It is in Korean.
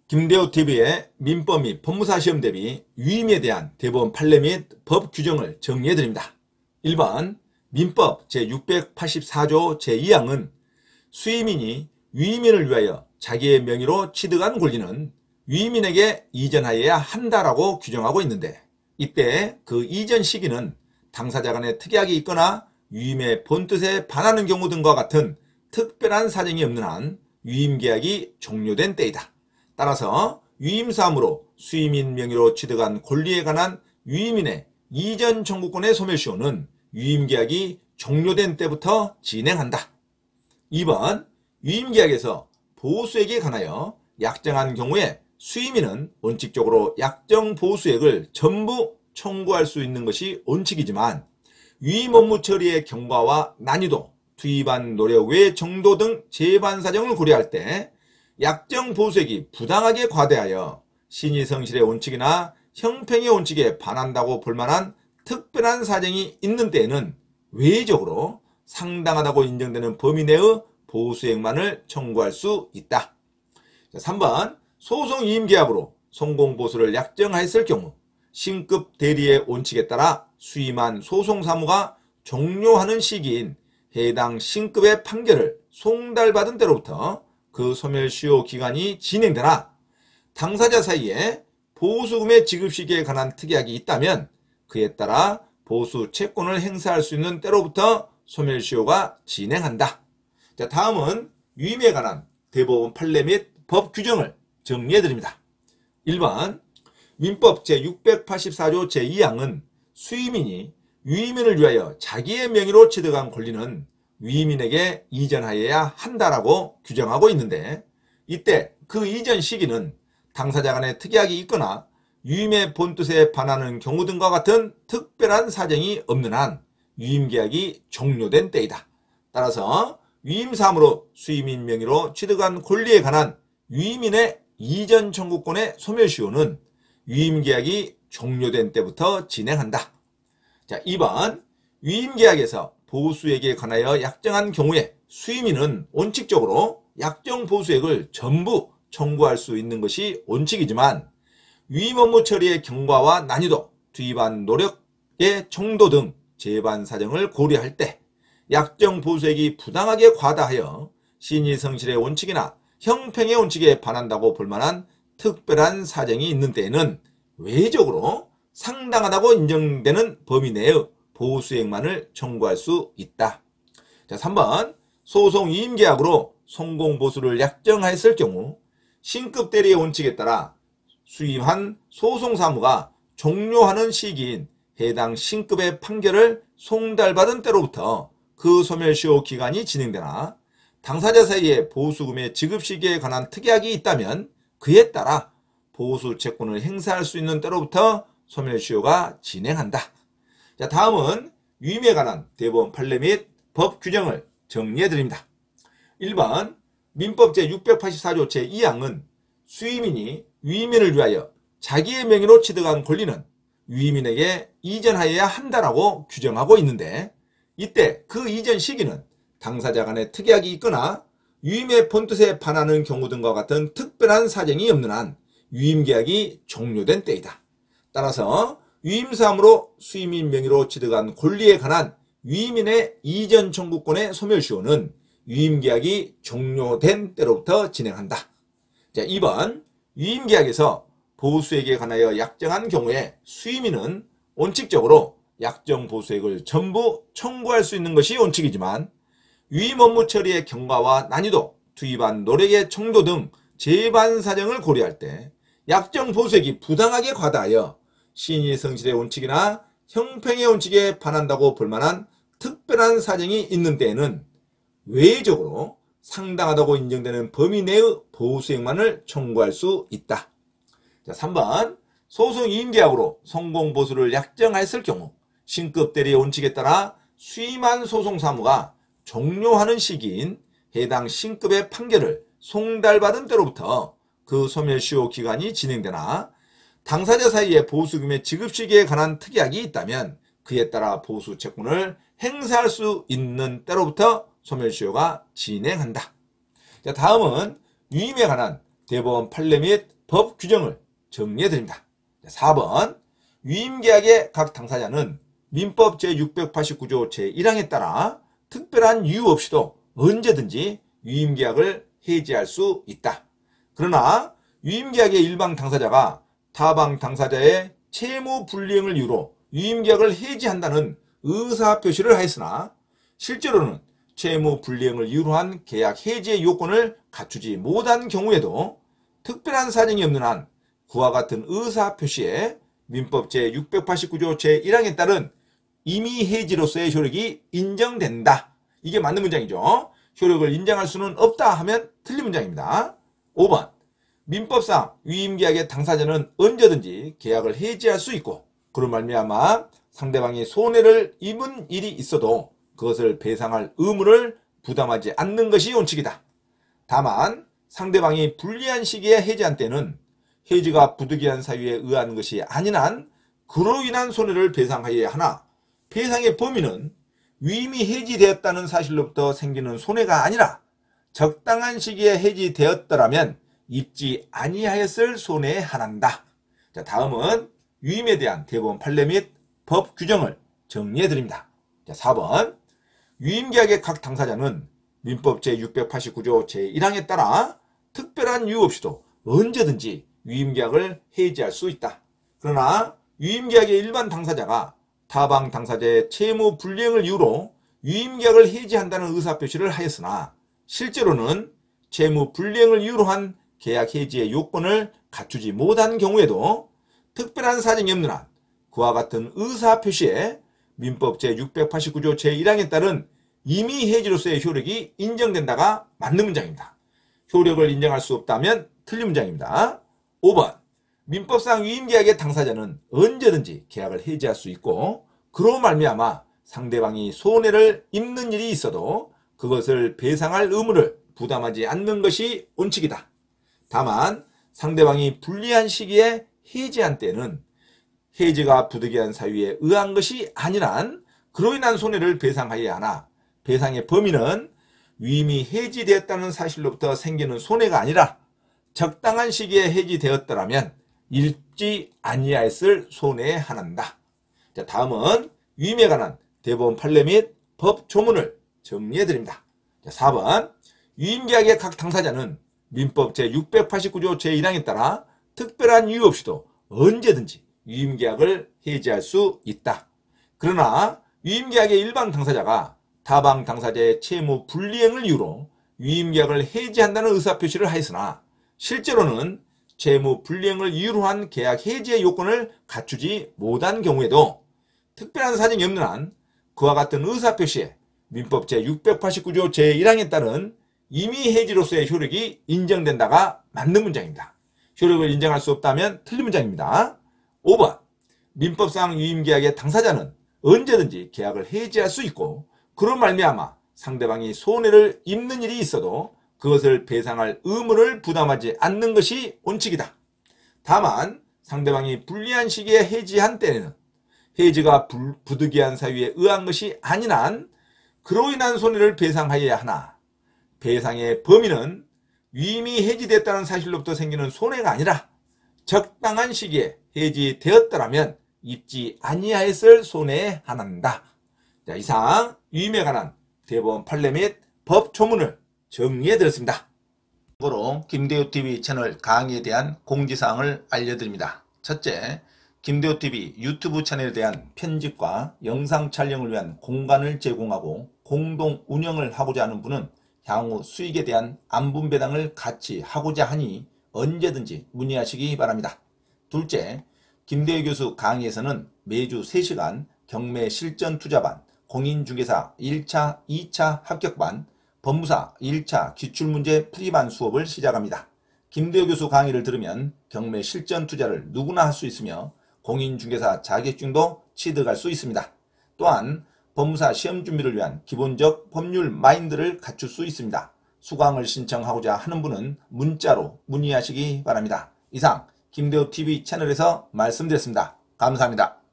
김대호TV의 민법 및 법무사 시험 대비 위임에 대한 대법원 판례 및 법 규정을 정리해드립니다. 1번 민법 제684조 제2항은 수임인이 위임인을 위하여 자기의 명의로 취득한 권리는 위임인에게 이전하여야 한다라고 규정하고 있는데, 이때 그 이전 시기는 당사자 간에 특약이 있거나 위임의 본뜻에 반하는 경우 등과 같은 특별한 사정이 없는 한 위임계약이 종료된 때이다. 따라서 위임사무로 수임인 명의로 취득한 권리에 관한 위임인의 이전 청구권의 소멸시효는 위임계약이 종료된 때부터 진행한다. 2번 위임계약에서 보수액에 관하여 약정한 경우에 수임인은 원칙적으로 약정 보수액을 전부 청구할 수 있는 것이 원칙이지만, 위임 업무 처리의 경과와 난이도, 투입한 노력 외 정도 등 재반 사정을 고려할 때 약정 보수액이 부당하게 과대하여 신의성실의 원칙이나 형평의 원칙에 반한다고 볼 만한 특별한 사정이 있는 때에는 외적으로 상당하다고 인정되는 범위 내의 보수액만을 청구할 수 있다. 3번 소송이임계약으로 성공보수를 약정하였을 경우 신급 대리의 원칙에 따라 수임한 소송사무가 종료하는 시기인 해당 신급의 판결을 송달받은 때로부터 그 소멸시효 기간이 진행되나, 당사자 사이에 보수금의 지급 시기에 관한 특약이 있다면 그에 따라 보수 채권을 행사할 수 있는 때로부터 소멸시효가 진행한다. 자, 다음은 위임에 관한 대법원 판례 및 법 규정을 정리해드립니다. 1번 민법 제684조 제2항은 수임인이 위임인을 위하여 자기의 명의로 취득한 권리는 위임인에게 이전하여야 한다라고 규정하고 있는데, 이때 그 이전 시기는 당사자 간에 특약이 있거나 위임의 본뜻에 반하는 경우 등과 같은 특별한 사정이 없는 한 위임계약이 종료된 때이다. 따라서 위임사무로 수임인 명의로 취득한 권리에 관한 위임인의 이전 청구권의 소멸시효는 위임계약이 종료된 때부터 진행한다. 자, 2번 위임계약에서 보수액에 관하여 약정한 경우에 수임인은 원칙적으로 약정 보수액을 전부 청구할 수 있는 것이 원칙이지만, 위임 업무 처리의 경과와 난이도, 투입한 노력의 정도 등 재반 사정을 고려할 때 약정 보수액이 부당하게 과다하여 신의성실의 원칙이나 형평의 원칙에 반한다고 볼 만한 특별한 사정이 있는 때에는 외적으로 상당하다고 인정되는 범위 내의 보수액만을 청구할 수 있다. 자, 3번 소송이임계약으로 성공보수를 약정하였을 경우 신급 대리의 원칙에 따라 수임한 소송사무가 종료하는 시기인 해당 신급의 판결을 송달받은 때로부터 그 소멸시효 기간이 진행되나, 당사자 사이에 보수금의 지급 시기에 관한 특약이 있다면 그에 따라 보수 채권을 행사할 수 있는 때로부터 소멸시효가 진행한다. 자, 다음은 위임에 관한 대법원 판례 및 법 규정을 정리해드립니다. 1번 민법 제684조 제2항은 수임인이 위임인을 위하여 자기의 명의로 취득한 권리는 위임인에게 이전하여야 한다라고 규정하고 있는데, 이때 그 이전 시기는 당사자 간에 특약이 있거나 위임의 본뜻에 반하는 경우 등과 같은 특별한 사정이 없는 한 위임계약이 종료된 때이다. 따라서 위임사무로 수임인 명의로 취득한 권리에 관한 위임인의 이전 청구권의 소멸시효는 위임계약이 종료된 때로부터 진행한다. 자, 2번 위임계약에서 보수액에 관하여 약정한 경우에 수임인은 원칙적으로 약정 보수액을 전부 청구할 수 있는 것이 원칙이지만, 위임 업무 처리의 경과와 난이도, 투입한 노력의 정도 등 재반 사정을 고려할 때 약정 보수액이 부당하게 과다하여 신의성실의 원칙이나 형평의 원칙에 반한다고 볼 만한 특별한 사정이 있는 때에는 외적으로 상당하다고 인정되는 범위 내의 보수액만을 청구할 수 있다. 자, 3번 소송이임계약으로 성공보수를 약정하였을 경우 신급 대리의 원칙에 따라 수임한 소송사무가 종료하는 시기인 해당 신급의 판결을 송달받은 때로부터 그 소멸시효 기간이 진행되나, 당사자 사이에 보수금의 지급 시기에 관한 특약이 있다면 그에 따라 보수 채권을 행사할 수 있는 때로부터 소멸시효가 진행한다. 자, 다음은 위임에 관한 대법원 판례 및 법 규정을 정리해드립니다. 4번 위임계약의 각 당사자는 민법 제689조 제1항에 따라 특별한 이유 없이도 언제든지 위임계약을 해지할 수 있다. 그러나 위임계약의 일방 당사자가 타방 당사자의 채무 불이행을 이유로 위임계약을 해지한다는 의사표시를 하였으나 실제로는 채무 불이행을 이유로 한 계약 해지의 요건을 갖추지 못한 경우에도 특별한 사정이 없는 한 그와 같은 의사표시에 민법 제689조 제1항에 따른 임의 해지로서의 효력이 인정된다. 이게 맞는 문장이죠. 효력을 인정할 수는 없다 하면 틀린 문장입니다. 5번 민법상 위임계약의 당사자는 언제든지 계약을 해지할 수 있고 그로 말미암아 상대방이 손해를 입은 일이 있어도 그것을 배상할 의무를 부담하지 않는 것이 원칙이다. 다만 상대방이 불리한 시기에 해지한 때는 해지가 부득이한 사유에 의한 것이 아닌 한 그로 인한 손해를 배상하여야 하나 배상의 범위는 위임이 해지되었다는 사실로부터 생기는 손해가 아니라 적당한 시기에 해지되었더라면 입지 아니하였을 손해에 한한다. 자, 다음은 위임에 대한 대법원 판례 및 법 규정을 정리해드립니다. 자, 4번 위임계약의 각 당사자는 민법 제689조 제1항에 따라 특별한 이유 없이도 언제든지 위임계약을 해지할 수 있다. 그러나 위임계약의 일반 당사자가 타방 당사자의 채무 불이행을 이유로 위임계약을 해지한다는 의사표시를 하였으나 실제로는 채무 불이행을 이유로 한 계약 해지의 요건을 갖추지 못한 경우에도 특별한 사정이 없는 한 그와 같은 의사표시에 민법 제689조 제1항에 따른 임의 해지로서의 효력이 인정된다가 맞는 문장입니다. 효력을 인정할 수 없다면 틀린 문장입니다. 5번 민법상 위임계약의 당사자는 언제든지 계약을 해지할 수 있고 그로 말미암아 상대방이 손해를 입는 일이 있어도 그것을 배상할 의무를 부담하지 않는 것이 원칙이다. 다만 상대방이 불리한 시기에 해지한 때는 해지가 부득이한 사유에 의한 것이 아니란 그로 인한 손해를 배상하여야 하나 배상의 범위는 위임이 해지되었다는 사실로부터 생기는 손해가 아니라 적당한 시기에 해지되었더라면 입지 아니하였을 손해에 한한다. 자, 다음은 위임에 관한 대법원 판례 및 법 조문을 정리해드립니다. 자, 4번 위임계약의 각 당사자는 민법 제689조 제1항에 따라 특별한 이유 없이도 언제든지 위임계약을 해지할 수 있다. 그러나 위임계약의 일반 당사자가 타방 당사자의 채무 불이행을 이유로 위임계약을 해지한다는 의사표시를 하였으나 실제로는 채무 불이행을 이유로 한 계약 해지의 요건을 갖추지 못한 경우에도 특별한 사정이 없는 한 그와 같은 의사표시에 민법 제689조 제1항에 따른 임의 해지로서의 효력이 인정된다가 맞는 문장입니다. 효력을 인정할 수 없다면 틀린 문장입니다. 5번 민법상 위임계약의 당사자는 언제든지 계약을 해지할 수 있고 그로 말미암아 상대방이 손해를 입는 일이 있어도 그것을 배상할 의무를 부담하지 않는 것이 원칙이다. 다만 상대방이 불리한 시기에 해지한 때에는 해지가 부득이한 사유에 의한 것이 아닌 한 그로 인한 손해를 배상하여야 하나 배상의 범위는 위임이 해지됐다는 사실로부터 생기는 손해가 아니라 적당한 시기에 해지되었더라면 입지 아니하였을 손해에 한한다. 자, 이상 위임에 관한 대법원 판례 및 법 조문을 정리해드렸습니다. 참고로 김대호TV 채널 강의에 대한 공지사항을 알려드립니다. 첫째, 김대호TV 유튜브 채널에 대한 편집과 영상 촬영을 위한 공간을 제공하고 공동 운영을 하고자 하는 분은 향후 수익에 대한 안분배당을 같이 하고자 하니 언제든지 문의하시기 바랍니다. 둘째, 김대호 교수 강의에서는 매주 3시간 경매 실전 투자반, 공인중개사 1차, 2차 합격반, 법무사 1차 기출문제 풀이반 수업을 시작합니다. 김대호 교수 강의를 들으면 경매 실전 투자를 누구나 할 수 있으며 공인중개사 자격증도 취득할 수 있습니다. 또한 법무사 시험 준비를 위한 기본적 법률 마인드를 갖출 수 있습니다. 수강을 신청하고자 하는 분은 문자로 문의하시기 바랍니다. 이상 김대호TV 채널에서 말씀드렸습니다. 감사합니다.